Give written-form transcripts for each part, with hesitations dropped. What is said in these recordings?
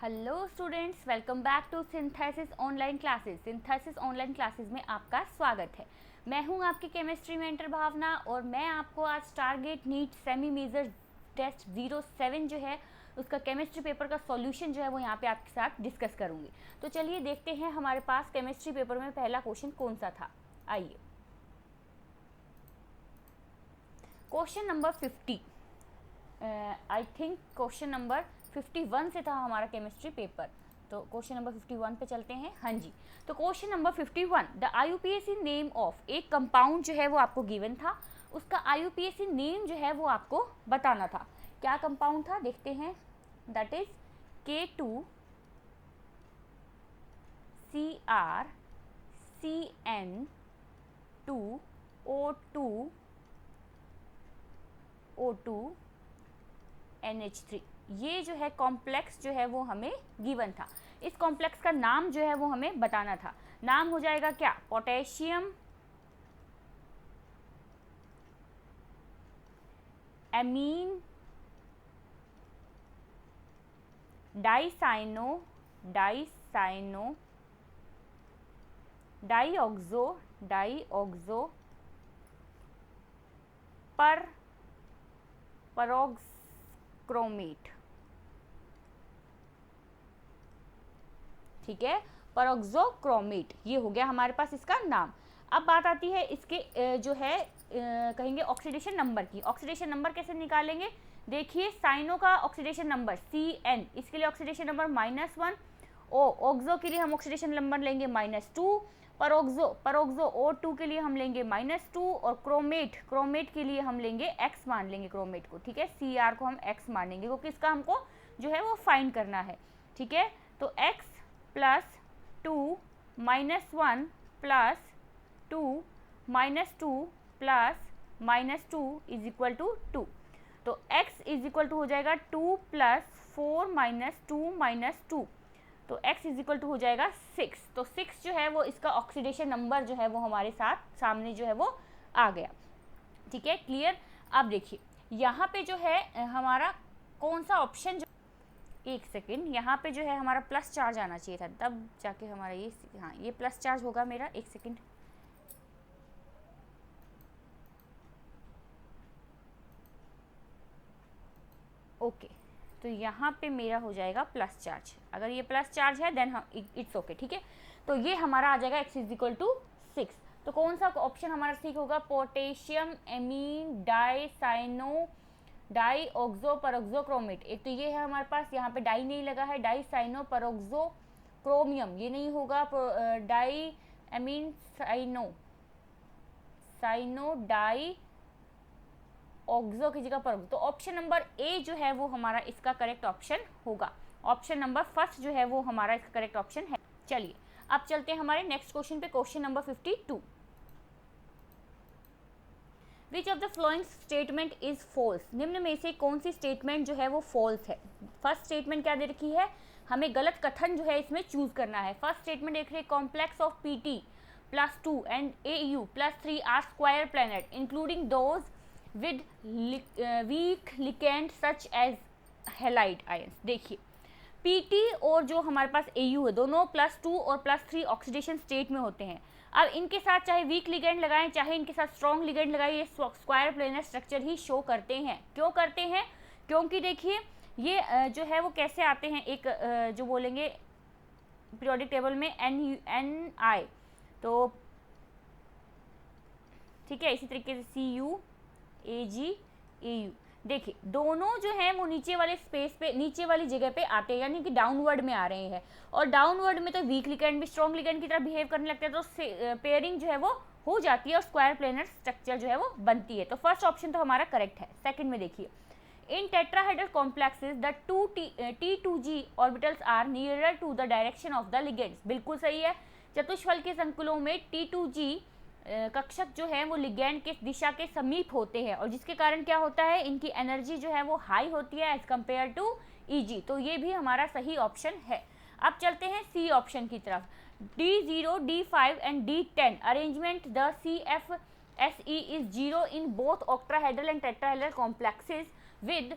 Hello students, welcome back to synthesis online classes. Synthesis online classes में आपका स्वागत है। मैं हूं आपकी केमिस्ट्री मेंटर भावना और मैं आपको आज target NEET semi major test 07 जो है उसका केमिस्ट्री पेपर का सॉल्यूशन जो है वो यहाँ पे आपके साथ डिस्कस करूँगी। तो चलिए देखते हैं हमारे पास केमिस्ट्री पेपर में पहला क्वेश्चन कौन सा था। आइए, question number 50, I think question number 51 से था हमारा केमिस्ट्री पेपर। तो क्वेश्चन नंबर 51 पे चलते हैं। हाँ जी, तो question number 51, the IUPAC name of एक कंपाउंड जो है वो आपको गिवन था, उसका IUPAC नेम जो है वो आपको बताना था। क्या कंपाउंड था देखते हैं। That is K2CR2O2NH3। ये जो है कॉम्प्लेक्स जो है वो हमें गिवन था। इस कॉम्प्लेक्स का नाम जो है वो हमें बताना था। नाम हो जाएगा क्या? Potassium amine dioxo peroxochromate. ठीक है, परोक्सोक्रोमेट, ये हो गया हमारे पास इसका नाम। अब बात आती है इसके जो है कहेंगे ऑक्सीडेशन नंबर की। ऑक्सीडेशन नंबर कैसे निकालेंगे? देखिए, साइनो का ऑक्सीडेशन नंबर CN, इसके लिए ऑक्सीडेशन नंबर -1। ऑक्सो के लिए हम ऑक्सीडेशन नंबर लेंगे -2। परोक्सो O2 के लिए हम लेंगे -2 और क्रोमेट के लिए हम लेंगे X मान लेंगे क्रोमेट को। ठीक है, Cr को हम X मानेंगे क्योंकि इसका हमको जो है वो फाइंड करना है। ठीक है, तो X +2 -1 +2 -2 +2 इज इक्वल टू 2। तो x इज इक्वल टू हो जाएगा 2 + 4 - 2 - 2, तो x इज इक्वल टू हो जाएगा 6। तो 6 जो है वो इसका ऑक्सीडेशन नंबर जो है वो हमारे साथ सामने जो है वो आ गया। ठीक है, क्लियर। अब देखिए यहाँ पे जो है हमारा कौन सा ऑप्शन, जो एक सेकेंड, यहाँ पे जो है हमारा प्लस चार्ज आना चाहिए था, तब जाके हमारा ये, हाँ ये प्लस चार्ज होगा मेरा। एक सेकेंड, ओके, तो यहाँ पे मेरा हो जाएगा प्लस चार्ज। अगर ये प्लस चार्ज है देन हम इट्स ओके। ठीक है, तो ये हमारा आ जाएगा x इज इक्वल टू 6। तो कौन सा ऑप्शन हमारा ठीक होगा? Potassium amine dioxo peroxochromate. एक तो ये है हमारे पास, यहाँ पे डाई नहीं लगा है, डाईसाइनो परोक्सोक्रोमियम, ये नहीं होगा। Diamine cyano dioxo की जगह पर। तो ऑप्शन नंबर ए जो है वो हमारा इसका करेक्ट ऑप्शन होगा। ऑप्शन नंबर फर्स्ट जो है वो हमारा इसका करेक्ट ऑप्शन है। चलिए अब चलते हैं हमारे नेक्स्ट क्वेश्चन पे, question number 52। Which of the following statement is false? निम्न में से कौन सी स्टेटमेंट जो है वो फॉल्स है? फर्स्ट स्टेटमेंट क्या दे रखी है? हमें गलत कथन जो है इसमें चूज करना है। फर्स्ट स्टेटमेंट देख रहे, complex of PT +2 and AU +3 are square planar including those with weak ligand such as halide ions. देखिए, PT और जो हमारे पास AU है दोनों +2 और +3 ऑक्सीडेशन स्टेट में होते हैं। अब इनके साथ चाहे वीक लिगेंड लगाएं चाहे इनके साथ स्ट्रॉन्ग लिगेंड लगाएं, ये स्क्वायर प्लेनर स्ट्रक्चर ही शो करते हैं। क्यों करते हैं? क्योंकि देखिए ये जो है वो कैसे आते हैं, एक जो बोलेंगे पीरियोडिक टेबल में NI, तो ठीक है, इसी तरीके से CU AG AU। देखिए दोनों जो हैं वो नीचे वाले स्पेस पे, नीचे वाली जगह पे आते हैं, यानी कि डाउनवर्ड में आ रहे हैं। और डाउनवर्ड में तो वीक लिगेंड भी स्ट्रॉन्ग लिगेंड की तरह बिहेव करने लगते हैं, तो पेयरिंग जो है वो हो जाती है और स्क्वायर प्लेनर स्ट्रक्चर जो है वो बनती है। तो फर्स्ट ऑप्शन तो हमारा करेक्ट है। सेकंड में देखिए, in tetrahedral complexes the T2G orbitals are nearer to the direction of the ligands. बिल्कुल सही है। चतुष्फल के संकुलों में T2G कक्षक जो है वो लिगेंड के दिशा के समीप होते हैं और जिसके कारण क्या होता है, इनकी एनर्जी जो है वो हाई होती है एज कम्पेयर टू EG। तो ये भी हमारा सही ऑप्शन है। अब चलते हैं C ऑप्शन की तरफ। D0, D5 and D10 arrangement the CFSE is 0 in both octahedral and tetrahedral complexes with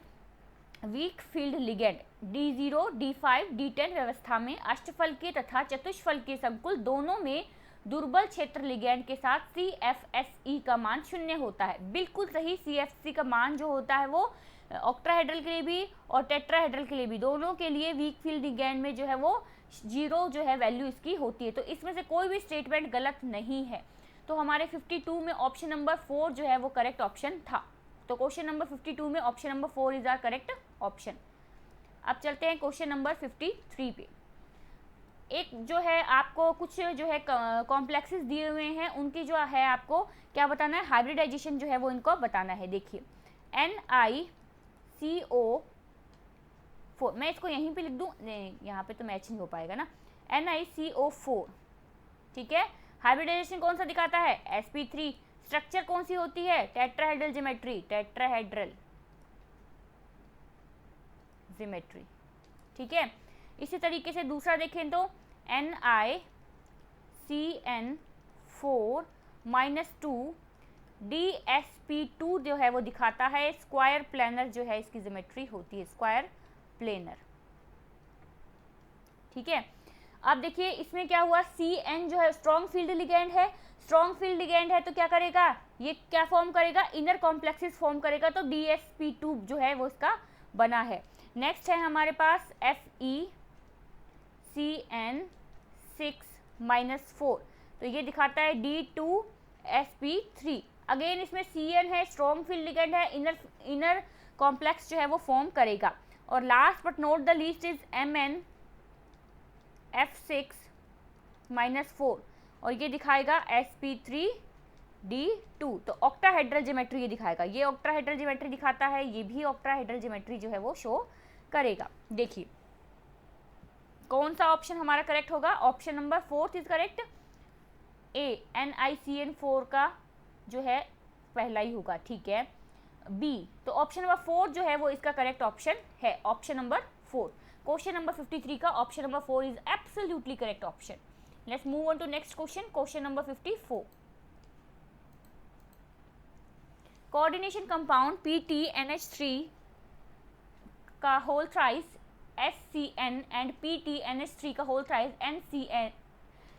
weak field ligand D0, D5, D10 व्यवस्था में अष्टफलकीय तथा चतुष्फलकीय संकुल दोनों में दुर्बल क्षेत्र लिगेंड के साथ CFSE का मान 0 होता है। बिल्कुल सही, CFSE का मान जो होता है वो ऑक्टाहेड्रल के लिए भी और टेट्राहेड्रल के लिए भी, दोनों के लिए वीक फील्ड लिगेंड में जो है वो 0 जो है वैल्यू इसकी होती है। तो इसमें से कोई भी स्टेटमेंट गलत नहीं है। तो हमारे 52 में ऑप्शन नंबर 4 जो है वो करेक्ट ऑप्शन था। तो क्वेश्चन नंबर 52 में option number 4 is are correct option. अब चलते हैं क्वेश्चन नंबर 53 पे। एक जो है आपको कुछ जो है कॉम्प्लेक्सेस दिए हुए हैं, उनकी जो है आपको क्या बताना है, हाइब्रिडाइजेशन जो है वो इनको बताना है। देखिए NiCO4, मैं इसको यहीं पे लिख दूं, नहीं यहाँ पे तो मैच नहीं हो पाएगा ना, NiCO4, ठीक है। हाइब्रिडाइजेशन कौन सा दिखाता है, sp3। स्ट्रक्चर कौन सी होती है, टेट्राहेड्रल ज्योमेट्री, टेट्राहेड्रल ज्योमेट्री, ठीक है। इसी तरीके से दूसरा देखें तो NiCN4-2 DSP2 जो है वो दिखाता है स्क्वायर प्लेनर जो है इसकी ज्योमेट्री होती है, स्क्वायर प्लेनर, ठीक है। अब देखिए इसमें क्या हुआ, CN जो है स्ट्रॉन्ग फील्ड लिगेंड है, स्ट्रॉन्ग फील्ड लिगेंड है तो क्या करेगा, ये क्या फॉर्म करेगा, इनर कॉम्प्लेक्सेस फॉर्म करेगा, तो DSP2 जो है वो इसका बना है। नेक्स्ट है हमारे पास FeCN6-4, तो ये दिखाता है D2sp3। अगेन इसमें CN है, स्ट्रॉन्ग फील्ड लिगेंड है, इनर कॉम्प्लेक्स जो है वो फॉर्म करेगा। और last but not the least is MnF6-4, और ये दिखाएगा sp3d2, तो ऑक्टाहेड्रल ज्योमेट्री ये दिखाएगा, ये ऑक्टाहेड्रल ज्योमेट्री दिखाता है, ये भी ऑक्टाहेड्रल ज्योमेट्री जो है वो शो करेगा। देखिए कौन सा ऑप्शन हमारा करेक्ट होगा, option number 4 is correct, A NiCN4 का जो है पहला ही होगा, ठीक है। बी, तो ऑप्शन नंबर 4 जो है वो इसका करेक्ट ऑप्शन है, ऑप्शन नंबर 4। क्वेश्चन नंबर 53 का option number 4 is absolutely correct option. Let's move on to next question, question number 54। Coordination compound PTNH3 का whole thrice SCN and PTNH3 का whole thrice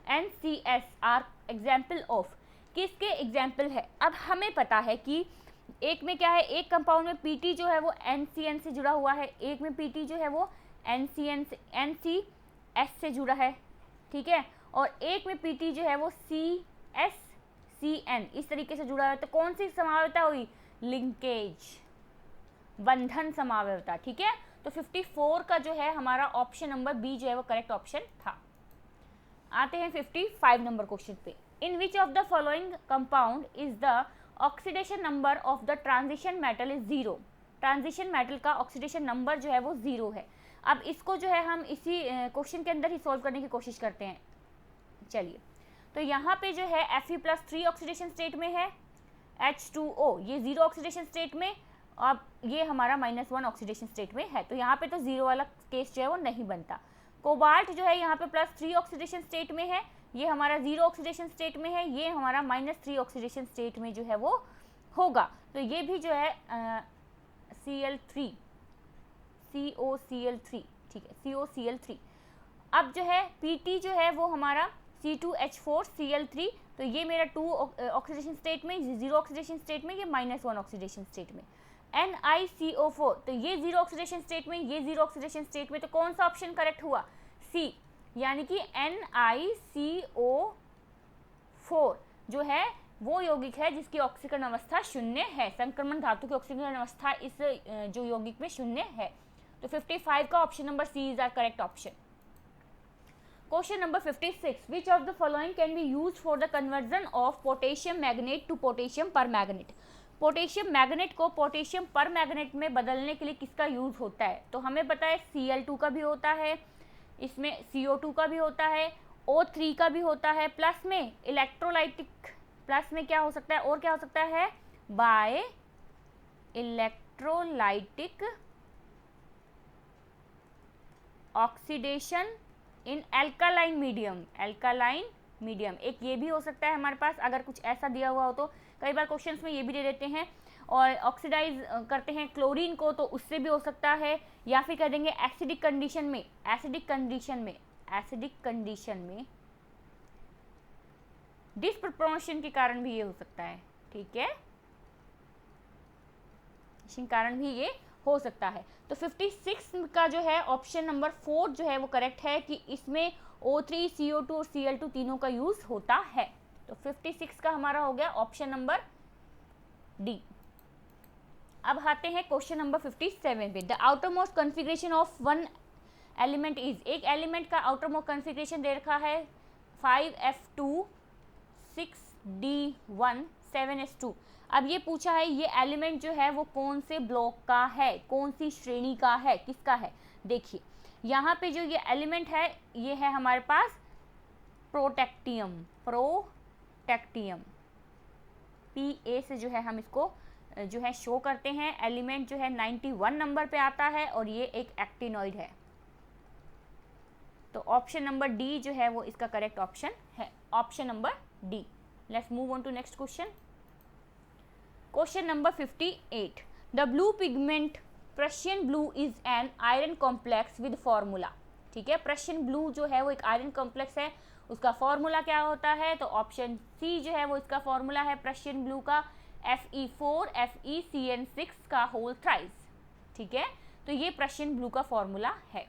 NCS are example of, किसके example है। अब हमें पता है कि एक में क्या है, एक कंपाउंड में PT जो है वो NCN से जुड़ा हुआ है, एक में PT जो है वो NCS से जुड़ा है, ठीक है, और एक में PT जो है वो CSCN इस तरीके से जुड़ा है। तो कौन सी समावयवता हुई, लिंकेज, बंधन समावयवता, ठीक है। तो 54 का जो है हमारा ऑप्शन नंबर बी जो है वो करेक्ट ऑप्शन था। आते हैं 55 नंबर क्वेश्चन पे। In which of the following compound is the oxidation number of the transition metal is 0। Transition metal का ऑक्सीडेशन नंबर जो है वो 0 है। अब इसको जो है हम इसी क्वेश्चन के अंदर ही सॉल्व करने की कोशिश करते हैं। चलिए, तो यहाँ पे जो है Fe+3 ऑक्सीडेशन स्टेट में है, H2O ये 0 ऑक्सीडेशन स्टेट में, अब ये हमारा -1 ऑक्सीडेशन स्टेट में है, तो यहाँ पे तो 0 वाला केस जो है वो नहीं बनता। कोबाल्ट जो है यहाँ पे +3 ऑक्सीडेशन स्टेट में है, ये हमारा 0 ऑक्सीडेशन स्टेट में है, ये हमारा -3 ऑक्सीडेशन स्टेट में जो है वो होगा। तो ये भी जो है Cl3 COCl3, ठीक है, COCl3। अब जो है PT जो है वो हमारा C2H4Cl3, तो ये मेरा 2 ऑक्सीडेशन स्टेट में, 0 ऑक्सीडेशन स्टेट में, ये -1 ऑक्सीडेशन स्टेट में। NiCO4, तो ये 0 ऑक्सीडेशन स्टेट में, ये 0 ऑक्सीडेशन स्टेट में, तो कौन सा ऑप्शन करेक्ट हुआ, सी, यानी कि NiCO4 जो है वो यौगिक है जिसकी ऑक्सीकरण अवस्था 0 है। संक्रमण धातु की ऑक्सीकरण अवस्था इस जो यौगिक में 0 है। तो 55 का option number C is are correct option. Question number 56, which of the following can be use for the conversion of potassium manganate to potassium permanganate. Potassium manganate को पोटेशियम परमैग्नेट में बदलने के लिए किसका यूज होता है, तो हमें पता है Cl2 का भी होता है, इसमें CO2 का भी होता है, O3 का भी होता है, प्लस में इलेक्ट्रोलाइटिक, प्लस में क्या हो सकता है, और क्या हो सकता है, by electrolytic oxidation in alkaline medium, alkaline medium एक ये भी हो सकता है हमारे पास, अगर कुछ ऐसा दिया हुआ हो तो। कई बार क्वेश्चंस में ये भी दे देते हैं। और ऑक्सीडाइज करते हैं क्लोरीन को तो उससे भी हो सकता है, या फिर कह देंगे एसिडिक कंडीशन में, एसिडिक कंडीशन में डिसप्रपोर्शन के कारण भी ये हो सकता है, ठीक है, इसके कारण भी ये हो सकता है। तो 56 का जो है ऑप्शन नंबर 4 जो है वो करेक्ट है कि इसमें O3, CO2 और Cl2 तीनों का यूज होता है। तो 56 का हमारा हो गया ऑप्शन नंबर डी। अब आते हैं क्वेश्चन नंबर 57 पे। The outer most configuration of one element is, एक एलिमेंट का आउटर मोस्ट कॉन्फ़िगरेशन दे रखा है 5f2 6d1 7s2। अब ये पूछा है ये एलिमेंट जो है वो कौन से ब्लॉक का है, कौन सी श्रेणी का है, किसका है। देखिए यहाँ पे जो ये एलिमेंट है ये है हमारे पास प्रोटेक्टियम, PA से जो है हम इसको जो है शो करते हैं। एलिमेंट जो है 91 नंबर पे आता है और ये एक एक्टिनॉइड है। तो ऑप्शन नंबर डी जो है वो इसका करेक्ट ऑप्शन है, option number D. Let's move on to next question. Question number 58। The blue pigment Prussian blue is an iron complex with formula. ठीक है, प्रशियन ब्लू जो है वो एक आयरन कॉम्प्लेक्स है, उसका फॉर्मूला क्या होता है। तो ऑप्शन सी जो है वो इसका फॉर्मूला है प्रशियन ब्लू का Fe4 FeCN6 का होल थ्राइस। ठीक है, तो ये प्रशियन ब्लू का फॉर्मूला है।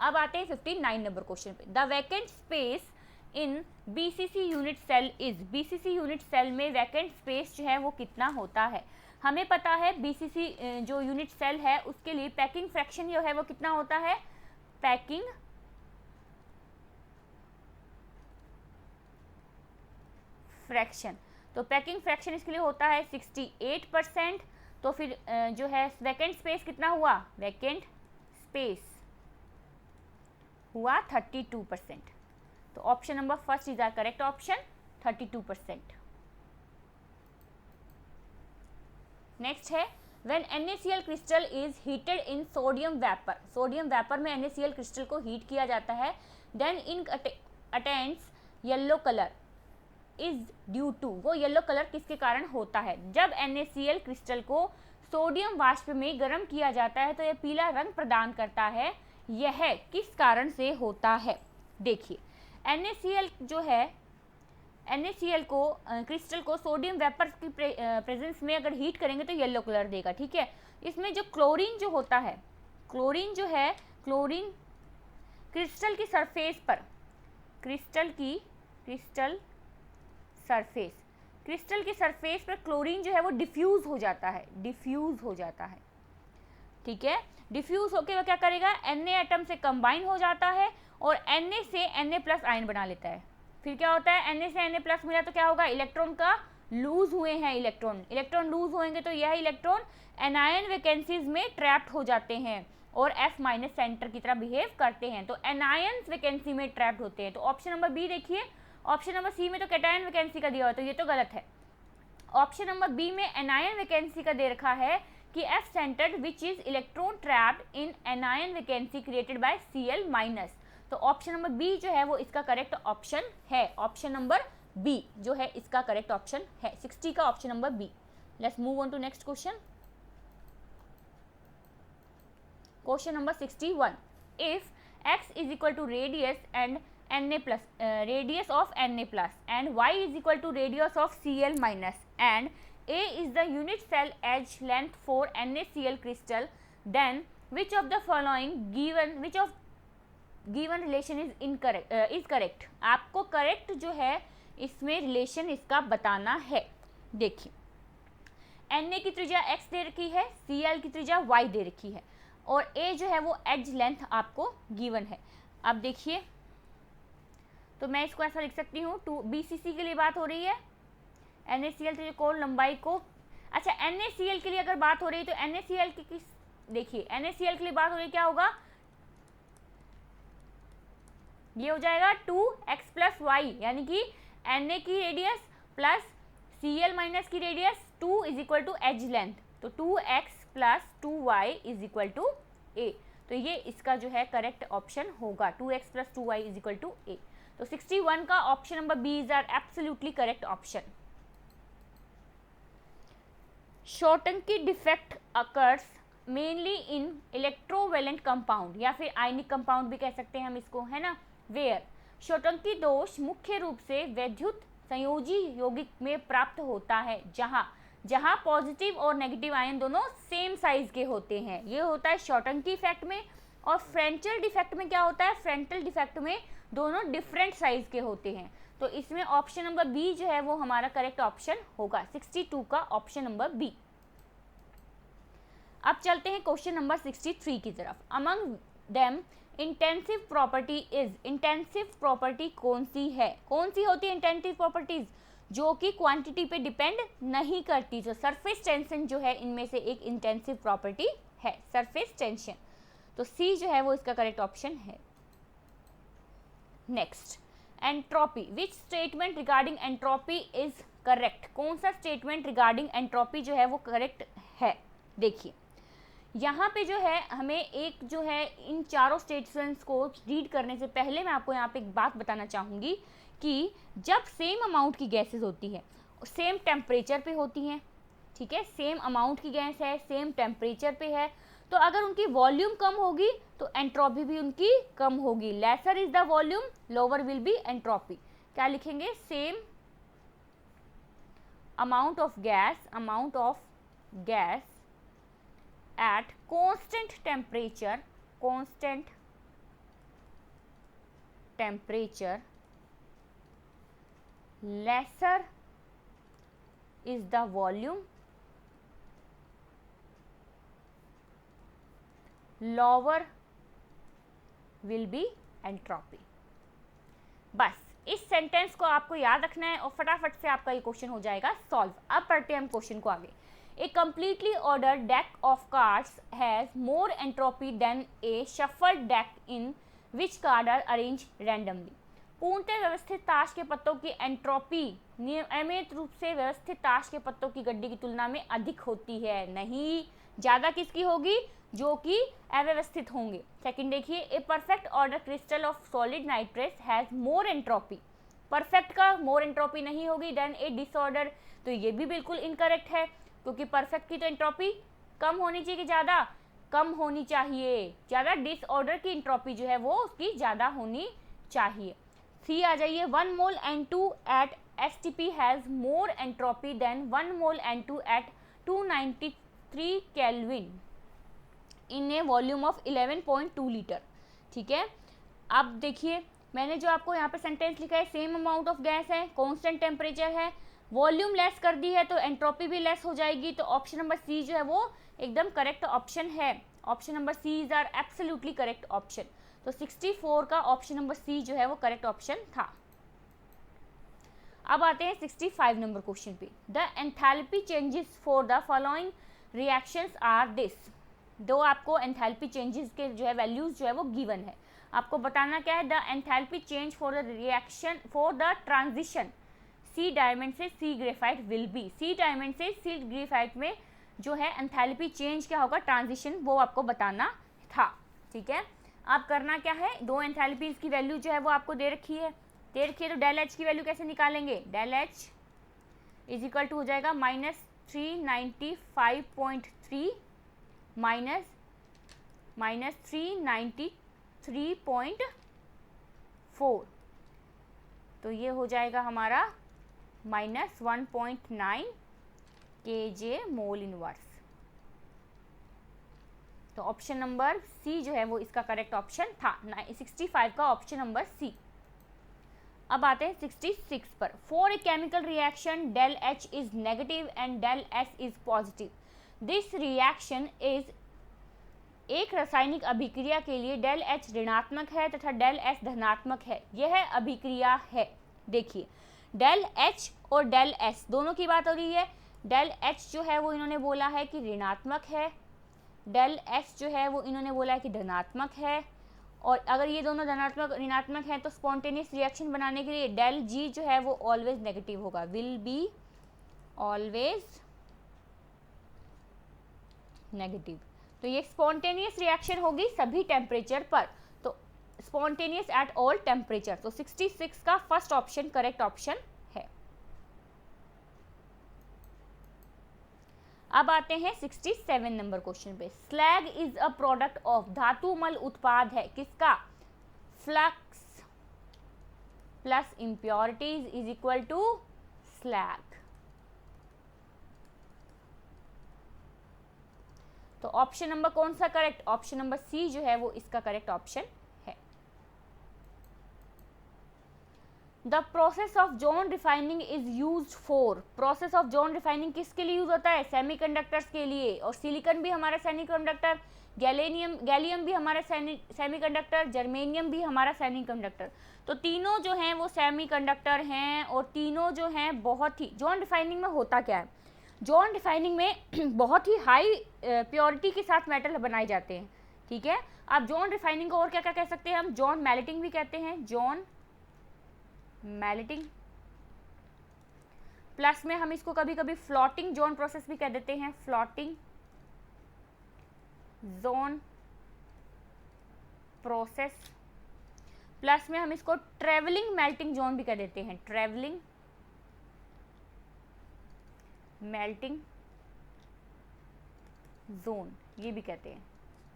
अब आते हैं 59 नंबर क्वेश्चन पे। The vacant space in BCC unit cell is, BCC unit cell में वैकेंट स्पेस जो है वो कितना होता है। हमें पता है BCC जो यूनिट सेल है उसके लिए पैकिंग फ्रैक्शन जो है वो कितना होता है, पैकिंग फ्रैक्शन। तो पैकिंग फ्रैक्शन इसके लिए होता है 68%। तो फिर जो है वैकेंट स्पेस कितना हुआ, वैकेंट स्पेस हुआ 32%। तो option number first is are correct option, 32%। Next है when NaCl crystal is heated in sodium vapour, sodium vapour में NaCl क्रिस्टल को हीट किया जाता है, देन इंक attains yellow colour is due to, वो येलो कलर किसके कारण होता है। जब NaCl क्रिस्टल को सोडियम वाष्प में गर्म किया जाता है तो यह पीला रंग प्रदान करता है, यह किस कारण से होता है। देखिए NaCl जो है, NaCl को क्रिस्टल को सोडियम वेपर की प्रेजेंस में अगर हीट करेंगे तो येलो कलर देगा। ठीक है, इसमें जो क्लोरीन जो होता है, क्लोरीन जो है, क्लोरीन क्रिस्टल की सरफेस पर, क्रिस्टल की सरफेस पर क्लोरीन जो है वो डिफ्यूज हो जाता है, ठीक है। डिफ्यूज होकर वो क्या करेगा, Na एटम से कंबाइन हो जाता है और Na से Na+ आयन बना लेता है। फिर क्या होता है, Na से Na+ मिला तो क्या होगा, इलेक्ट्रॉन का लूज हुए हैं, इलेक्ट्रॉन लूज होंगे तो यह इलेक्ट्रॉन एनायन वैकेंसीज में ट्रैप्ड हो जाते हैं और F- सेंटर की तरह बिहेव करते हैं, तो एनायन वैकेंसी में ट्रैप्ड होते हैं। तो ऑप्शन नंबर बी देखिए, ऑप्शन नंबर सी में तो कैटायन वैकेंसी का दिया हुआ, तो ये तो गलत है। ऑप्शन नंबर बी में एनायन वैकेंसी का दे रखा है कि F centred which is electron trapped in anion vacancy created by Cl-। तो ऑप्शन नंबर बी जो है वो इसका करेक्ट ऑप्शन है, ऑप्शन नंबर बी जो है इसका करेक्ट ऑप्शन है, 60 का option number B. Let's move on to next question. Question number 61। If x is equal to radius and Na+, radius of Na+ and y is equal to radius of Cl- and A is the unit cell edge length for NaCl crystal, then which of the following given relation is incorrect, is correct। आपको correct जो है इसमें relation इसका बताना है। देखिए Na की त्रिज्या x दे रखी है, Cl की त्रिज्या y दे रखी है और A जो है वो एज लेंथ आपको गिवन है। अब देखिए तो मैं इसको ऐसा लिख सकती हूँ, BCC के लिए बात हो रही है, NaCl त्रिकोण लंबाई को, अच्छा NaCl के लिए अगर बात हो रही है तो NaCl की किस, देखिए NaCl के लिए बात हो रही है, क्या होगा, ये हो जाएगा 2x + y, यानी कि Na की रेडियस प्लस Cl- की रेडियस 2 = एज लेंथ, तो 2x + 2y = a। तो ये इसका जो है करेक्ट ऑप्शन होगा, 2x + 2y = a। तो 61 का option number B is our absolutely correct option. Schottky defect occurs mainly in electrovalent compound या फिर आयनिक कंपाउंड भी कह सकते हैं हम इसको, है ना, वेयर शॉर्टंकी दोष मुख्य रूप से वैद्युत संयोजी यौगिक में प्राप्त होता है, जहां पॉजिटिव और नेगेटिव आयन दोनों सेम साइज के होते हैं। ये होता है शॉर्टंकी इफेक्ट में। और फ्रेंटल डिफेक्ट में क्या होता है, फ्रेंटल डिफेक्ट में दोनों डिफरेंट साइज के होते हैं। तो इसमें ऑप्शन नंबर बी जो है वो हमारा करेक्ट ऑप्शन होगा, 62 का ऑप्शन नंबर बी। अब चलते हैं क्वेश्चन नंबर 63 की तरफ। Among them intensive property is, intensive property कौन सी है, कौन सी होती है इंटेंसिव प्रॉपर्टीज, जो कि क्वांटिटी पे डिपेंड नहीं करती। तो सरफेस टेंशन जो है इनमें से एक इंटेंसिव प्रॉपर्टी है, सरफेस टेंशन। तो सी जो है वो इसका करेक्ट ऑप्शन है। Next, entropy, which statement regarding entropy is correct, कौन सा स्टेटमेंट रिगार्डिंग एंट्रोपी जो है वो करेक्ट है। देखिए यहाँ पे जो है हमें एक जो है इन चारों स्टेटमेंट्स को रीड करने से पहले मैं आपको यहाँ पे एक बात बताना चाहूँगी कि जब सेम अमाउंट की गैसेस होती हैं, सेम टेम्परेचर पे होती हैं, ठीक है, सेम अमाउंट की गैस है, सेम टेम्परेचर पे है, तो अगर उनकी वॉल्यूम कम होगी तो एंट्रोपी भी उनकी कम होगी। Lesser is the volume, lower will be entropy. क्या लिखेंगे, same amount of gas at constant temperature lesser is the volume, lower will be entropy। बस इस सेंटेंस को आपको याद रखना है और फटाफट से आपका ये क्वेश्चन हो जाएगा सॉल्व। अब पढ़ते हैं हम क्वेश्चन को आगे। A completely ordered deck of cards has more entropy than a shuffled deck in which cards are arranged randomly। पूर्णतः व्यवस्थित ताश के पत्तों की एंट्रोपी नियमित रूप से व्यवस्थित ताश के पत्तों की गड्डी की तुलना में अधिक होती है। नहीं, ज़्यादा किसकी होगी, जो कि अव्यवस्थित होंगे। सेकंड देखिए, a perfect order crystal of solid nitrous has more entropy, perfect का मोर एंट्रोपी नहीं होगी देन ए डिसऑर्डर। तो ये भी बिल्कुल इनकरेक्ट है, क्योंकि परफेक्ट की तो एंट्रोपी कम होनी चाहिए कि ज़्यादा, कम होनी चाहिए, ज़्यादा डिसऑर्डर की एंट्रोपी जो है वो उसकी ज़्यादा होनी चाहिए। सी आ जाइए, 1 mole N2 at STP has more entropy than 1 mole N2 at 293 kelvin in a volume of 11.2 litre. ठीक है, अब देखिए मैंने जो आपको यहाँ पे सेंटेंस लिखा है, सेम अमाउंट ऑफ गैस है, कॉन्स्टेंट टेम्परेचर है, वॉल्यूम लेस कर दी है तो एंट्रोपी भी लेस हो जाएगी। तो ऑप्शन नंबर सी जो है वो एकदम करेक्ट ऑप्शन है। Option number C is our absolutely correct option. तो 64 का ऑप्शन नंबर सी जो है वो करेक्ट ऑप्शन था। अब आते हैं 65 नंबर क्वेश्चन पे। The enthalpy changes for the following reactions are this. दो आपको एंथैल्पी चेंजेस के जो है वैल्यूज जो है वो गिवन है, आपको बताना क्या है, the enthalpy change for the reaction for the transition C diamond से C graphite will be. C diamond से सी ग्रेफाइट में जो है एंथैल्पी चेंज क्या होगा, ट्रांजिशन, वो आपको बताना था। ठीक है, आप करना क्या है, दो एंथैल्पीज की वैल्यू जो है वो आपको दे रखी है, तो डेल एच की वैल्यू कैसे निकालेंगे, del H is equal to हो जाएगा -395.3 माइनस 393.4, तो ये हो जाएगा हमारा -1.9 kJ मोल इनवर्स। तो ऑप्शन नंबर सी जो है वो इसका करेक्ट ऑप्शन था, 65 का ऑप्शन नंबर सी। अब आते हैं 66 पर। For a chemical reaction del H is negative and del S is positive, this reaction is, एक रासायनिक अभिक्रिया के लिए डेल एच ऋणात्मक है तथा डेल एस धनात्मक है, यह अभिक्रिया है। देखिए डेल एच और डेल एस दोनों की बात हो रही है। डेल एच जो है वो इन्होंने बोला है कि ऋणात्मक है, डेल एस जो है वो इन्होंने बोला है कि धनात्मक है। और अगर ये दोनों धनात्मक ऋणात्मक हैं तो स्पॉन्टेनियस रिएक्शन बनाने के लिए डेल जी जो है वो ऑलवेज नेगेटिव होगा, विल बी ऑलवेज नेगेटिव। तो ये स्पॉन्टेनियस रिएक्शन होगी सभी टेम्परेचर पर, तो स्पॉन्टेनियस एट ऑल टेम्परेचर। तो 66 का फर्स्ट ऑप्शन करेक्ट ऑप्शन है। अब आते हैं 67 नंबर क्वेश्चन पे। Slag is a product of, धातुमल उत्पाद है किसका? Flux plus impurities is equal to slag. तो ऑप्शन नंबर कौन सा करेक्ट? ऑप्शन नंबर सी जो है वो इसका करेक्ट ऑप्शन है। The process of John refining is used for, process of John refining किसके लिए यूज होता है? सेमीकंडक्टर्स के लिए। और सिलिकॉन भी हमारा सेमीकंडक्टर, गैलियम भी हमारा सेमीकंडक्टर, जर्मेनियम भी हमारा सेमीकंडक्टर। तो तीनों जो हैं वो सेमीकंडक्टर हैं और तीनों जो हैं बहुत ही, जॉन रिफाइनिंग में होता क्या है? जॉन रिफाइनिंग में बहुत ही हाई प्योरिटी के साथ मेटल बनाए जाते हैं, ठीक है। आप जॉन रिफाइनिंग को और क्या क्या कह सकते हैं? हम जॉन मेल्टिंग भी कहते हैं, जॉन मेल्टिंग, प्लस में हम इसको कभी कभी फ्लोटिंग जॉन प्रोसेस भी कह देते हैं, फ्लोटिंग जॉन प्रोसेस, प्लस में हम इसको ट्रेवलिंग मेल्टिंग जोन भी कह देते हैं, ट्रेवलिंग मेल्टिंग जोन ये भी कहते हैं,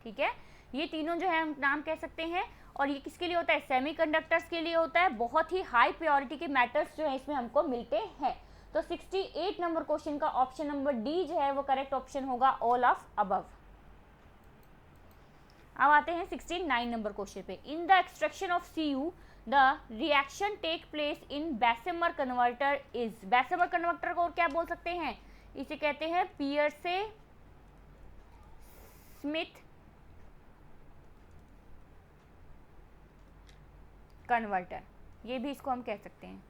ठीक है। ये तीनों जो है हम नाम कह सकते हैं। और ये किसके लिए होता है? सेमीकंडक्टर्स के लिए होता है। बहुत ही हाई प्योरिटी के मेटल्स जो है इसमें हमको मिलते हैं। तो 68 नंबर क्वेश्चन का ऑप्शन नंबर डी जो है वो करेक्ट ऑप्शन होगा, ऑल ऑफ अबव। अब आते हैं 69 नंबर क्वेश्चन पे। In the extraction of Cu the reaction take place in Bessemer converter is, Bessemer converter को और क्या बोल सकते हैं? इसे कहते हैं पियर्से स्मिथ कन्वर्टर, ये भी इसको हम कह सकते हैं,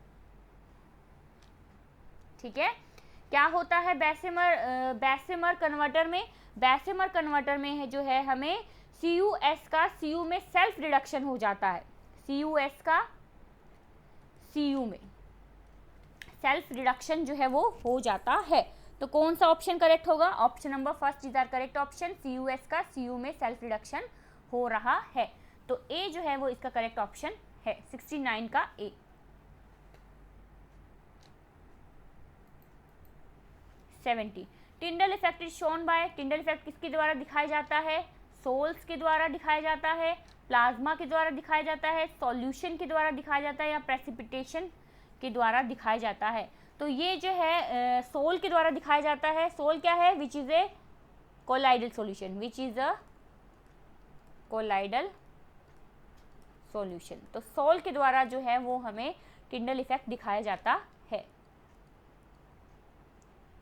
ठीक है। क्या होता है बेसेमर कन्वर्टर में? बेसेमर कन्वर्टर में है जो है हमें CuS का Cu में सेल्फ रिडक्शन हो जाता है, CuS का Cu में सेल्फ रिडक्शन जो है वो हो जाता है। तो कौन सा ऑप्शन करेक्ट होगा? Option number first is are correct option, CuS का Cu में सेल्फ रिडक्शन हो रहा है। तो ए जो है वो इसका करेक्ट ऑप्शन है, 69 का ए। 70 Tyndall effect is shown by, Tyndall effect किसके द्वारा दिखाया जाता है? सोल्स के द्वारा दिखाया जाता है, प्लाज्मा के द्वारा दिखाया जाता है, सॉल्यूशन के द्वारा दिखाया जाता है या प्रेसिपिटेशन के द्वारा दिखाया जाता है। तो ये जो है सोल के द्वारा दिखाया जाता है। सोल क्या है? Which is a colloidal solution, which is a colloidal solution. तो सोल के द्वारा जो है वो हमें टिंडल इफेक्ट दिखाया जाता है।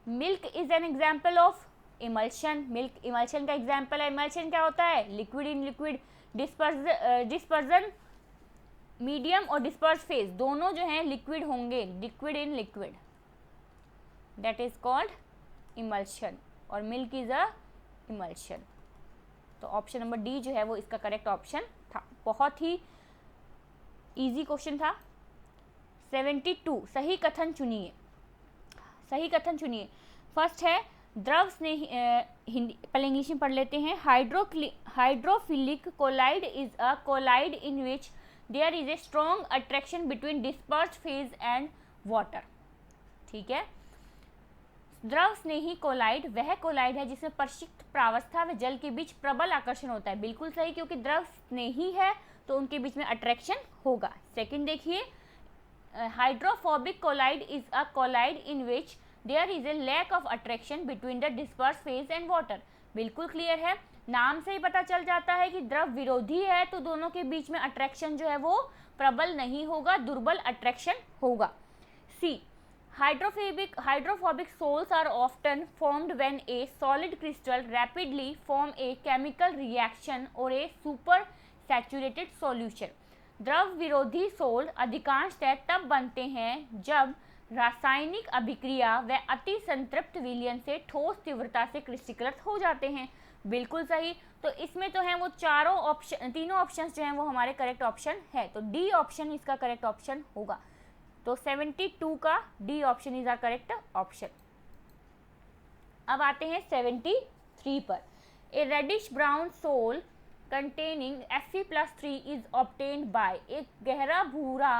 Milk is an example of emulsion, milk emulsion का एग्जाम्पल है। इमल्शन क्या होता है? Liquid in liquid, dispersion medium और डिस्पर्स फेज दोनों जो हैं लिक्विड होंगे, liquid in liquid, that is called emulsion. और मिल्क इज अ इमल्शन। तो ऑप्शन नंबर डी जो है वो इसका करेक्ट ऑप्शन था। बहुत ही इजी क्वेश्चन था। 72 सही कथन चुनिए, सही कथन चुनिए। फर्स्ट है द्रव स्नेही, हिंदी पहले इंग्लिश में पढ़ लेते हैं। Hydrophilic colloid is a colloid in which there is a strong attraction between dispersed phase and water, ठीक है। द्रव स्नेही कोलाइड वह कोलाइड है जिसमें प्रशिक्त प्रावस्था व जल के बीच प्रबल आकर्षण होता है। बिल्कुल सही, क्योंकि द्रव स्नेही है तो उनके बीच में अट्रैक्शन होगा। सेकंड देखिए, hydrophobic colloid is a colloid in which there is a lack of attraction between the disperse phase and water. बिल्कुल क्लियर है, नाम से ही पता चल जाता है कि द्रव विरोधी है तो दोनों के बीच में अट्रैक्शन जो है वो प्रबल नहीं होगा, दुर्बल अट्रैक्शन होगा। C hydrophobic sols are often formed when a solid crystal rapidly form a chemical reaction और ए सुपर सैचुरेटेड सॉल्यूशन। द्रव विरोधी सोल अधिकांशतः तब बनते हैं जब रासायनिक अभिक्रिया व अति संतृप्त विलयन से ठोस तीव्रता से क्रिस्टलीकृत हो जाते हैं। बिल्कुल सही। तो इसमें तो हैं वो चारों ऑप्शन, तीनों ऑप्शंस जो हैं वो हमारे करेक्ट ऑप्शन है। तो डी ऑप्शन इसका करेक्ट ऑप्शन होगा। तो 72 का D option is are correct option. अब आते हैं 73 पर। A reddish brown sol containing Fe+3 is obtained by, एक गहरा भूरा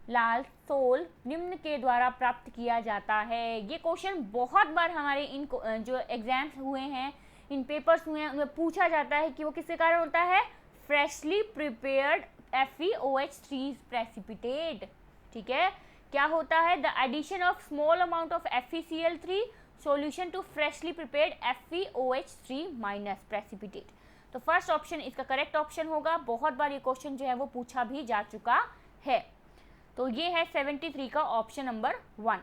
लाल सोल निम्न के द्वारा प्राप्त किया जाता है। ये क्वेश्चन बहुत बार हमारे इन जो एग्जाम्स हुए हैं, इन पेपर्स हुए हैं, उनमें पूछा जाता है कि वो किसके कारण होता है, फ्रेशली प्रिपेयर्ड FeOH3 प्रेसिपिटेट। ठीक है, क्या होता है, the addition of small amount of FeCl3 solution to freshly prepared FeOH3 minus precipitate. तो फर्स्ट ऑप्शन इसका करेक्ट ऑप्शन होगा। बहुत बार ये क्वेश्चन जो है वो पूछा भी जा चुका है। तो ये है 73 का ऑप्शन नंबर 1।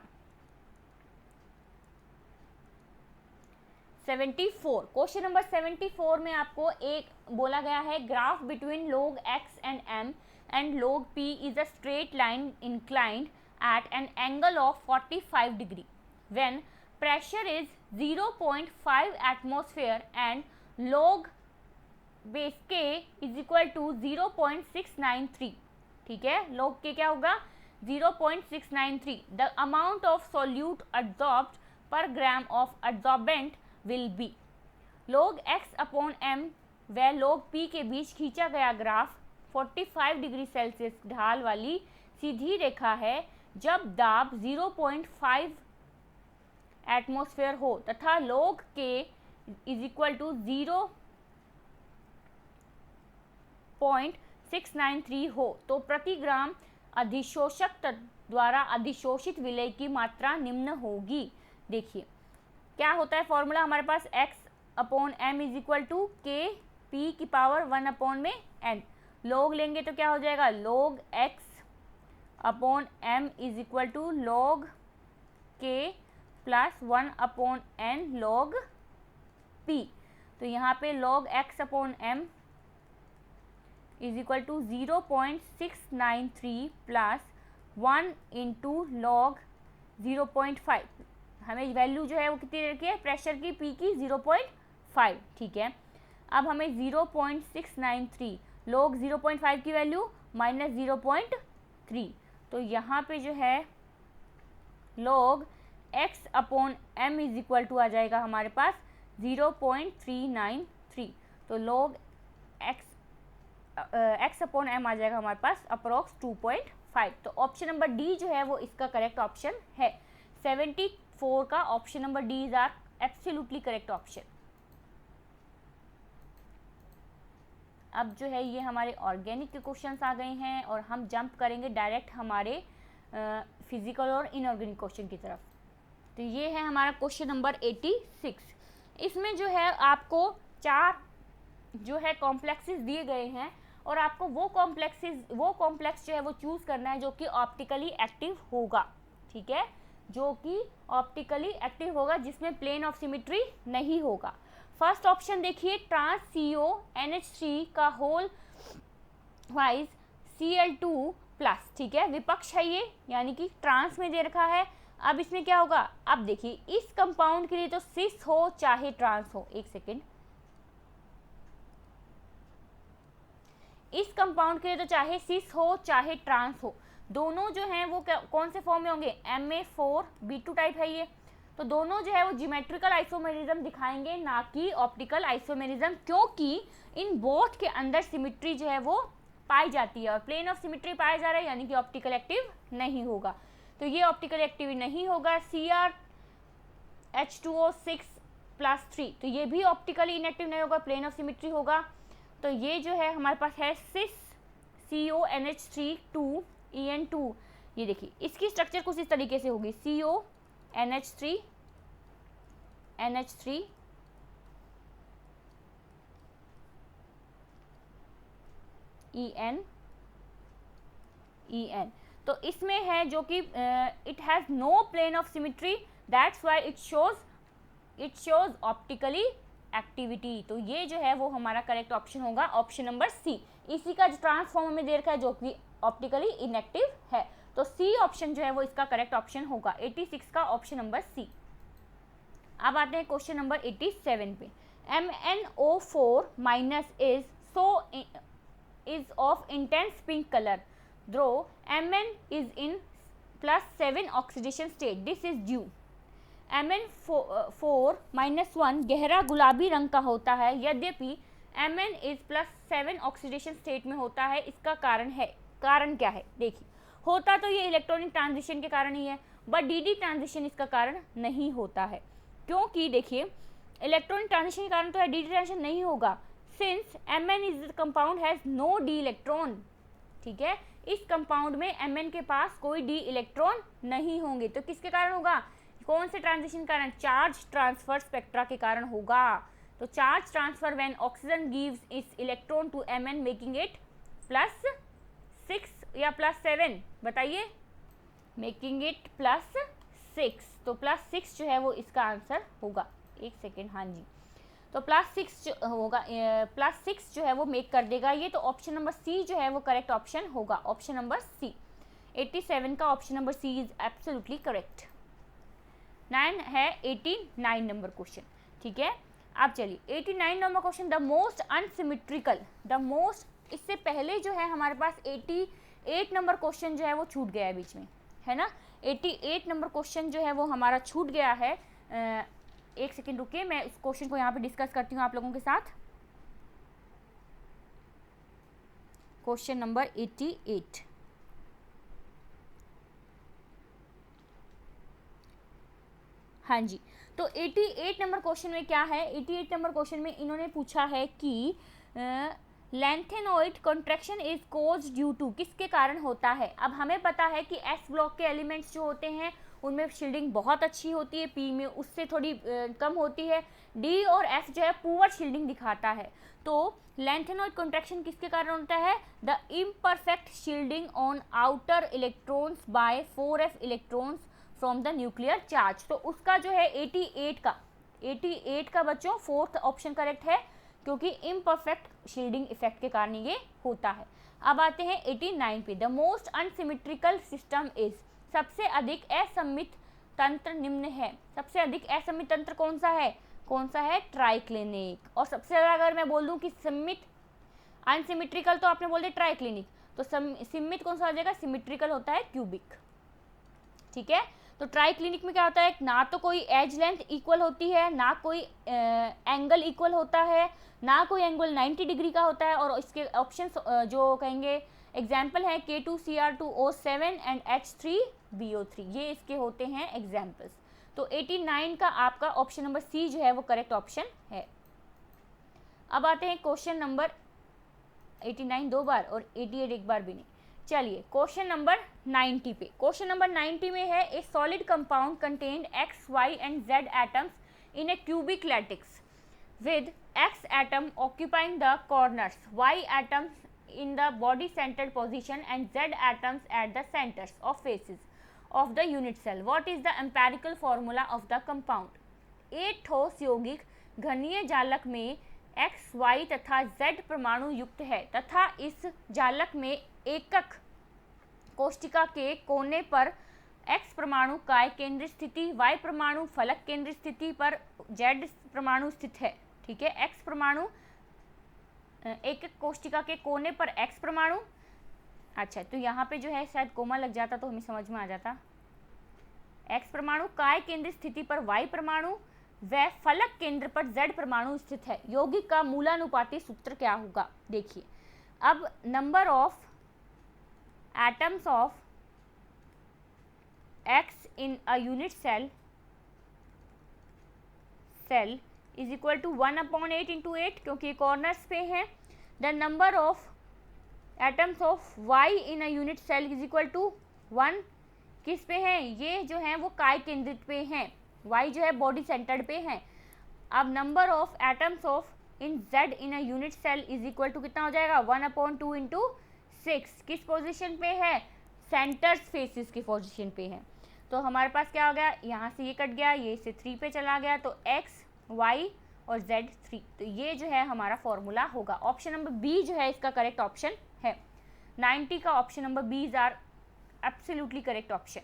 74, क्वेश्चन नंबर 74 में आपको एक बोला गया है, graph between log x and m and log p is a straight line inclined at an angle of 45 degree when pressure is 0.5 atmosphere and log base k is equal to 0.693। ठीक है, log k क्या होगा, 0.693। the amount of solute absorbed per gram of adsorbent will be। log x upon m व log p के बीच खींचा गया graph 45 degree Celsius ढाल वाली सीधी रेखा है जब दाब 0.5 एटमॉस्फेयर हो तथा log k is equal to 0.693 हो तो प्रति ग्राम अधिशोषक द्वारा अधिशोषित विलय की मात्रा निम्न होगी। देखिए क्या होता है फॉर्मूला हमारे पास, x upon m is equal to K P की पावर 1 अपॉन में n। log लेंगे तो क्या हो जाएगा, log x upon m is equal to log k plus 1 upon n log p। तो यहाँ पे log x upon m is equal to 0.693 plus 1 into log 0.5। हमें वैल्यू जो है वो कितनी रखी है, प्रेशर की p की 0.5। ठीक है, अब हमें 0.693 log 0.5 की वैल्यू माइनस 0.3, तो यहाँ पे जो है log x upon m is equal to आ जाएगा हमारे पास 0.393। तो log x अपॉन m आ जाएगा हमारे पास अप्रोक्स 2.5। तो ऑप्शन नंबर डी जो है वो इसका करेक्ट ऑप्शन है। 74 का option number D is our absolutely correct option. अब जो है ये हमारे ऑर्गेनिक के क्वेश्चंस आ गए हैं और हम जंप करेंगे डायरेक्ट हमारे फिजिकल और इनऑर्गेनिक क्वेश्चन की तरफ। तो ये है हमारा क्वेश्चन नंबर 86। इसमें जो है आपको 4 जो है कॉम्प्लेक्सेस दिए गए हैं और आपको वो कॉम्प्लेक्स जो है वो चूज़ करना है जो कि ऑप्टिकली एक्टिव होगा। ठीक है, जो कि ऑप्टिकली एक्टिव होगा, जिसमें प्लेन ऑफ सिमेट्री नहीं होगा। फर्स्ट ऑप्शन देखिए, ट्रांस CONH3 का होल वाइज Cl2 प्लस। ठीक है, विपक्ष है ये, यानी कि ट्रांस में दे रखा है। अब इसमें क्या होगा, अब देखिए इस कंपाउंड के लिए तो सिस हो चाहे ट्रांस हो, एक सेकेंड, इस कंपाउंड के लिए तो चाहे सिस हो चाहे ट्रांस हो, दोनों जो हैं वो कौन से फॉर्म में होंगे, Ma4B2 टाइप है ये। तो दोनों जो है वो ज्योमेट्रिकल आइसोमेरिज्म दिखाएंगे, ना कि ऑप्टिकल आइसोमेरिज्म, क्योंकि इन बोथ के अंदर सिमेट्री जो है वो पाई जाती है और प्लेन ऑफ सिमेट्री पाया जा रहा है, यानी कि ऑप्टिकल एक्टिव नहीं होगा। तो ये ऑप्टिकल एक्टिव नहीं होगा। CrH2O6 प्लस 3, तो ये भी ऑप्टिकली इनएक्टिव नहीं होगा, प्लेन ऑफ सिमेट्री होगा। तो ये जो है हमारे पास है सिस CONH3 2En2। ये देखिए इसकी स्ट्रक्चर कुछ इस तरीके से होगी, CONH3 NH3 En। तो इसमें है जो कि it has no plane of symmetry, that's why it shows optically activity. तो ये जो है वो हमारा करेक्ट ऑप्शन होगा, ऑप्शन नंबर सी। इसी का जो ट्रांसफॉर्म में दे रखा है जो कि ऑप्टिकली इनएक्टिव है, तो सी ऑप्शन जो है वो इसका करेक्ट ऑप्शन होगा, 86 का ऑप्शन नंबर सी। अब आते हैं क्वेश्चन नंबर 87 पे। MnO4 minus is of intense pink color, though Mn is in +7 oxidation state. This is due Mn4 -1 गहरा गुलाबी रंग का होता है, यद्यपि Mn is +7 ऑक्सीडेशन स्टेट में होता है। इसका कारण क्या है, देखिए होता तो ये इलेक्ट्रॉनिक ट्रांजिशन के कारण ही है, बट डी ट्रांजिशन इसका कारण नहीं होता है, क्योंकि देखिए इलेक्ट्रॉनिक ट्रांजिशन के कारण तो है, डी ट्रांजिशन नहीं होगा, since Mn is compound has no D electron, ठीक है, इस कंपाउंड में Mn के पास कोई डी इलेक्ट्रॉन नहीं होंगे, तो किसके कारण होगा, कौन से ट्रांजिशन के कारण, चार्ज ट्रांसफर स्पेक्ट्रा के कारण होगा। तो charge transfer when oxygen gives its electron to Mn making it +6 या +7, बताइए, मेकिंग इट +6, तो +6 जो है वो इसका आंसर होगा। एक सेकेंड, हाँ जी, तो +6 जो होगा, +6 जो है वो मेक कर देगा ये, तो ऑप्शन नंबर सी जो है वो करेक्ट ऑप्शन होगा, ऑप्शन नंबर सी। 87 का option number C is absolutely correct. 9 है 89 नंबर क्वेश्चन, ठीक है। अब चलिए 89 number question, the most unsymmetrical, the most, इससे पहले जो है हमारे पास 88 नंबर क्वेश्चन जो है वो छूट गया है बीच में, है ना, 88 नंबर क्वेश्चन जो है वो हमारा छूट गया है। एक सेकेंड रुकिए, मैं उस क्वेश्चन को यहाँ पे डिस्कस करती हूँ आप लोगों के साथ। क्वेश्चन नंबर 88, हाँ जी, तो 88 नंबर क्वेश्चन में क्या है, 88 नंबर क्वेश्चन में इन्होंने पूछा है कि lanthanoid contraction is cause due to, किसके कारण होता है। अब हमें पता है कि एस ब्लॉक के एलिमेंट्स जो होते हैं उनमें शील्डिंग बहुत अच्छी होती है, पी में उससे थोड़ी कम होती है, डी और एफ जो है पुअर शील्डिंग दिखाता है। तो लैंथेनॉइड कॉन्ट्रैक्शन किसके कारण होता है, the imperfect shielding on outer electrons bye 4f electrons from the nuclear charge. तो उसका जो है 88 का बच्चों फोर्थ ऑप्शन करेक्ट है, क्योंकि इम्परफेक्ट शील्डिंग इफेक्ट के कारण ये होता है। अब आते हैं 89 पे, the most unsymmetrical system is, सबसे अधिक असममित तंत्र निम्न है, सबसे अधिक असममित तंत्र कौन सा है, ट्राइक्लिनिक। और सबसे ज़्यादा अगर मैं बोल दूं कि सिमित, अनसिमेट्रिकल तो आपने बोल दिया ट्राइक्लिनिक, तो सिमित कौन सा हो जाएगा, सिमेट्रिकल होता है क्यूबिक, ठीक है। तो ट्राइक्लिनिक में क्या होता है, ना तो कोई एज लेंथ इक्वल होती है, ना कोई एंगल इक्वल होता है, ना कोई एंगल 90 डिग्री का होता है, और इसके ऑप्शन जो कहेंगे एग्जाम्पल है K2Cr2O7 एंड H3BO3, ये इसके होते हैं एग्जाम्पल्स। तो 89 का आपका ऑप्शन नंबर सी जो है वो करेक्ट ऑप्शन है। अब आते हैं क्वेश्चन नंबर 89 दो बार और 88 एक बार भी नहीं। चलिए क्वेश्चन नंबर 90 पे, क्वेश्चन नंबर 90 में है, a solid compound contained X, Y and Z atoms in a cubic lattice with X atom occupying the corners, Y atoms in the body centered position and Z atoms at the centers of faces of the unit cell. What is the empirical formula of the compound? एक ठोस यौगिक घनीय जालक में X, Y तथा Z परमाणु युक्त है तथा इस जालक में एकक कोष्टिका के कोने पर X परमाणु काय केंद्र स्थिति, Y परमाणु फलक केंद्र स्थिति पर Z परमाणु स्थित है, ठीक है। X परमाणु एक कोष्टिका के कोने पर X परमाणु, अच्छा तो यहाँ पे जो है शायद कोमा लग जाता तो हमें समझ में आ जाता। X परमाणु काय केंद्र स्थिति पर Y परमाणु व फलक केंद्र पर Z परमाणु स्थित है। यौगिक का मूलानुपाती सूत्र क्या होगा, देखिए। अब number of atoms of X in a unit cell is equal to 1/8 into 8, क्योंकि कॉर्नर्स पे है। The number of atoms of Y in a unit cell is equal to 1, किस पे है, ये जो है वो काय केंद्रित पे हैं, Y जो है बॉडी सेंटर्ड पे है। अब number of atoms of in Z in a unit cell is equal to कितना हो जाएगा, 1/2 इंटू 6, किस पोजिशन पे है, सेंटर्स फेसिस की पोजिशन पे है। तो हमारे पास क्या हो गया, यहाँ से ये कट गया, ये से 3 पे चला गया, तो X, Y और Z 3, तो ये जो है हमारा फॉर्मूला होगा। ऑप्शन नंबर बी जो है इसका करेक्ट ऑप्शन है। 90 का option number B is our absolutely correct option.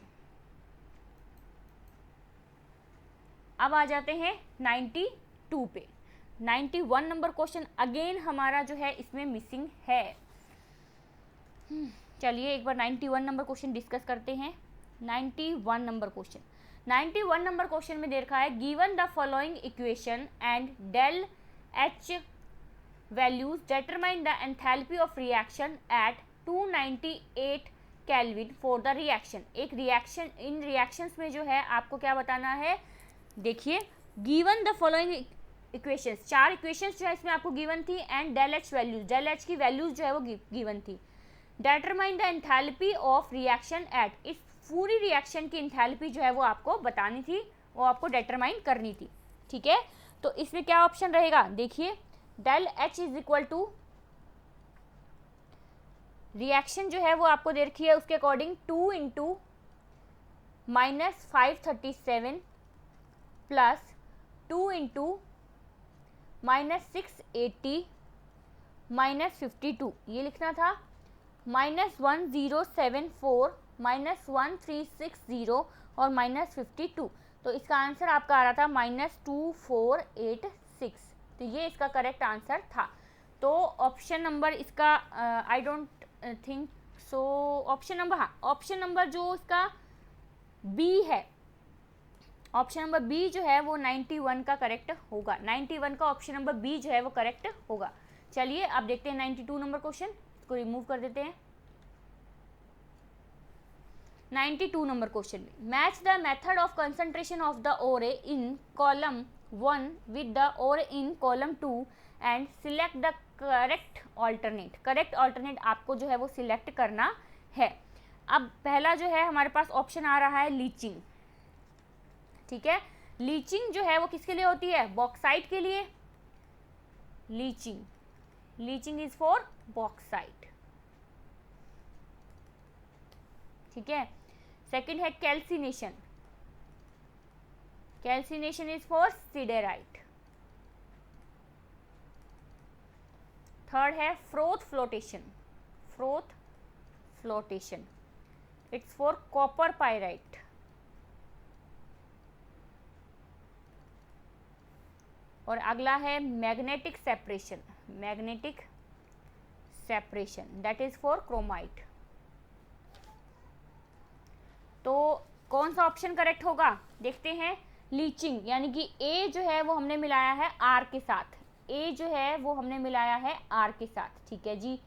अब आ जाते हैं 92 पे। 91 नंबर क्वेश्चन अगेन हमारा जो है इसमें मिसिंग है। चलिए एक बार 91 नंबर क्वेश्चन डिस्कस करते हैं। 91 नंबर क्वेश्चन, 91 नंबर क्वेश्चन में दे रखा है, given the following equation and del H values determine the enthalpy of reaction at 298 kelvin for the reaction. एक रिएक्शन, इन रिएक्शंस में जो है आपको क्या बताना है, देखिए given the following equations, 4 equations जो है इसमें आपको गिवन थी, and del H values, del H की वैल्यूज जो है वो गिवन थी। Determine the enthalpy of reaction at, इस पूरी रिएक्शन की एंथैल्पी जो है वो आपको बतानी थी, वो आपको डेटरमाइन करनी थी, ठीक है। तो इसमें क्या ऑप्शन रहेगा, देखिए del H is equal to, reaction जो है वो आपको दे रखी है उसके अकॉर्डिंग 2 इंटू -537 प्लस 2 इंटू -680 -52, ये लिखना था, -1074 -1360 और -52। तो इसका आंसर आपका आ रहा था -2486। तो ये इसका करेक्ट आंसर था। तो ऑप्शन नंबर इसका I don't think so, option number, हाँ ऑप्शन नंबर जो इसका बी है, ऑप्शन नंबर बी जो है वो 91 का करेक्ट होगा। 91 का ऑप्शन नंबर बी जो है वो करेक्ट होगा। चलिए अब देखते हैं 92 नंबर क्वेश्चन, इसको रिमूव कर देते हैं। 92 नंबर क्वेश्चन में, match the method of concentration of the ओरे इन कॉलम 1 विद द ओरे इन column 2 and select the correct alternate. Correct alternate आपको जो है वो सिलेक्ट करना है। अब पहला जो है हमारे पास ऑप्शन आ रहा है लीचिंग, ठीक है। लीचिंग जो है वो किसके लिए होती है, बॉक्साइट के लिए। Leaching, leaching is for bauxite, ठीक है। सेकंड है calcination, calcination is for siderite. Third है froth flotation, froth flotation it's for copper pyrite. और अगला है magnetic separation, magnetic separation that is for chromite. तो कौन सा ऑप्शन करेक्ट होगा, देखते हैं। लीचिंग यानी कि ए जो है वो हमने मिलाया है आर के साथ, ए जो है वो हमने मिलाया है आर के साथ, ठीक है जी।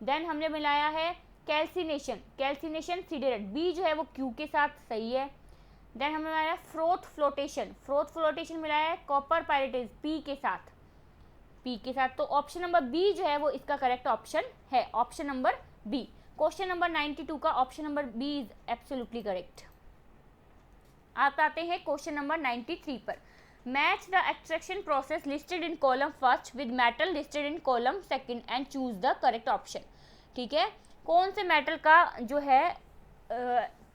देन हमने मिलाया है कैल्सिनेशन, कैल्सिनेशन सिडेरेट, बी जो है वो क्यू के साथ, सही है। देन हमने मिलाया फ्रोथ फ्लोटेशन, फ्रोथ फ्लोटेशन मिलाया है कॉपर पाइरेटेज, पी के साथ, पी के साथ। तो ऑप्शन नंबर बी जो है वो इसका करेक्ट ऑप्शन है, option number B. Question number 92 का option number B is absolutely correct. आप आते हैं क्वेश्चन नंबर 93 पर। Match the extraction process listed in column first with metal listed in column second and choose the correct option, ठीक है। कौन से metal का जो है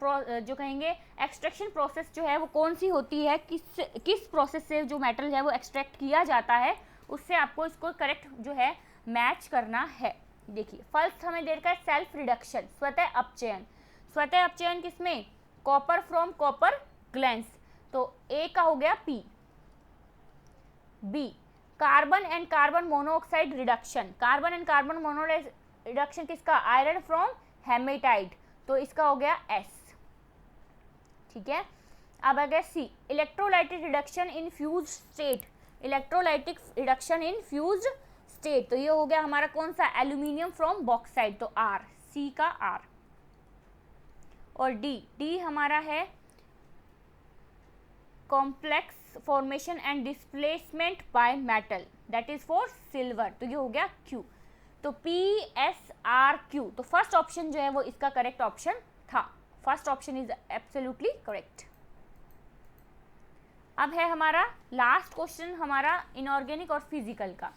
जो कहेंगे एक्सट्रैक्शन प्रोसेस जो है वो कौन सी होती है, किस प्रोसेस से जो मेटल है वो एक्सट्रैक्ट किया जाता है, उससे आपको इसको करेक्ट जो है मैच करना है। देखिए फर्स्ट हमें दे रखा है सेल्फ रिडक्शन, स्वतः अपचयन। स्वतः अपचयन किसमें, कॉपर फ्रॉम कॉपर ग्लैंस, तो ए का हो गया P. B carbon and carbon monoxide reduction, carbon and carbon monoxide reduction किसका, आयरन फ्रॉम हेमेटाइट, तो इसका हो गया एस, ठीक है। अब आ गया C electrolytic reduction in fuse state, electrolytic reduction in fuse state, तो ये हो गया हमारा कौन सा, एल्यूमिनियम फ्रॉम बॉक्साइट, तो आर, सी का आर। और डी, डी हमारा है complex formation and displacement by metal that is for silver, तो ये हो गया क्यू। तो पी एस आर क्यू, तो फर्स्ट ऑप्शन जो है वो इसका करेक्ट ऑप्शन था, first option is absolutely correct. अब है हमारा लास्ट क्वेश्चन हमारा इनऑर्गेनिक और फिजिकल का,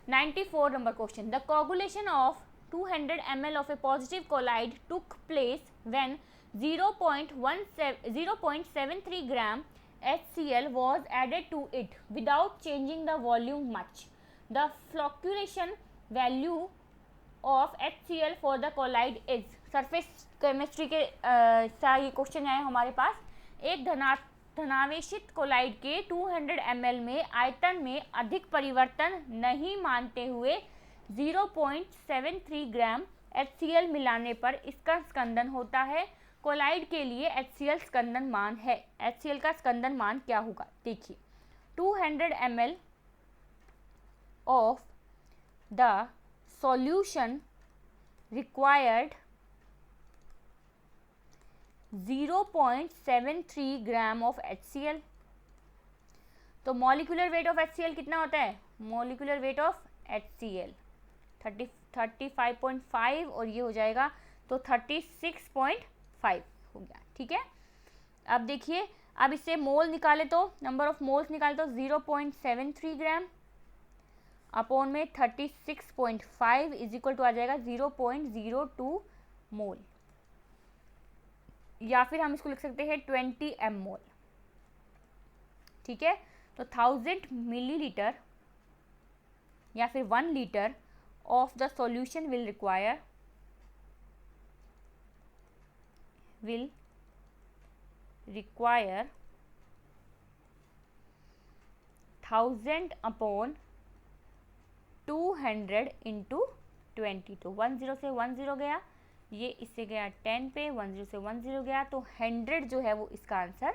94 number question. The coagulation of 200 ml of a positive colloid took place when 0.73 gram HCl was added to it without changing the volume much. The flocculation value of HCl for the colloid is, surface chemistry के ये question आए हमारे पास। एक धनावेशित collide के 200 ml में आयतन में अधिक परिवर्तन नहीं मानते हुए 0.73 ग्राम HCl मिलाने पर इसका स्कंदन होता है। कोलाइड के लिए HCl स्कंदन मान है, HCl का स्कंदन मान क्या होगा, देखिए 200 ml of the solution required 0.73 gram of HCl। तो मॉलिक्यूलर वेट ऑफ HCl कितना होता है? मॉलिक्यूलर वेट ऑफ HCl 35.5 और ये हो जाएगा तो 36.5 हो गया। ठीक है, अब देखिए, अब इससे मोल निकाले तो नंबर ऑफ मोल्स निकाले तो 0.73 ग्राम अपॉन में 36.5 इज इक्वल टू आ जाएगा 0.02 मोल, या फिर हम इसको लिख सकते हैं 20 m मोल। ठीक है, तो 1000 मिलीलीटर या फिर 1 litre of the solution will require 1000 upon 200 into 20। तो 10 से 10 गया, ये इससे गया 10 पे, 10 से 10 गया, तो 100 जो है वो इसका आंसर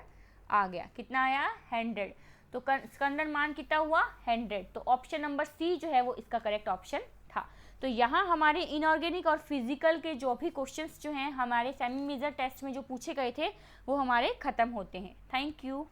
आ गया। कितना आया? 100। तो इसका अंदर मान कितना हुआ? 100। तो ऑप्शन नंबर सी जो है वो इसका करेक्ट ऑप्शन था। तो यहाँ हमारे इनऑर्गेनिक और फिजिकल के जो भी क्वेश्चंस जो हैं हमारे सेमी मेजर टेस्ट में जो पूछे गए थे वो हमारे ख़त्म होते हैं। Thank you.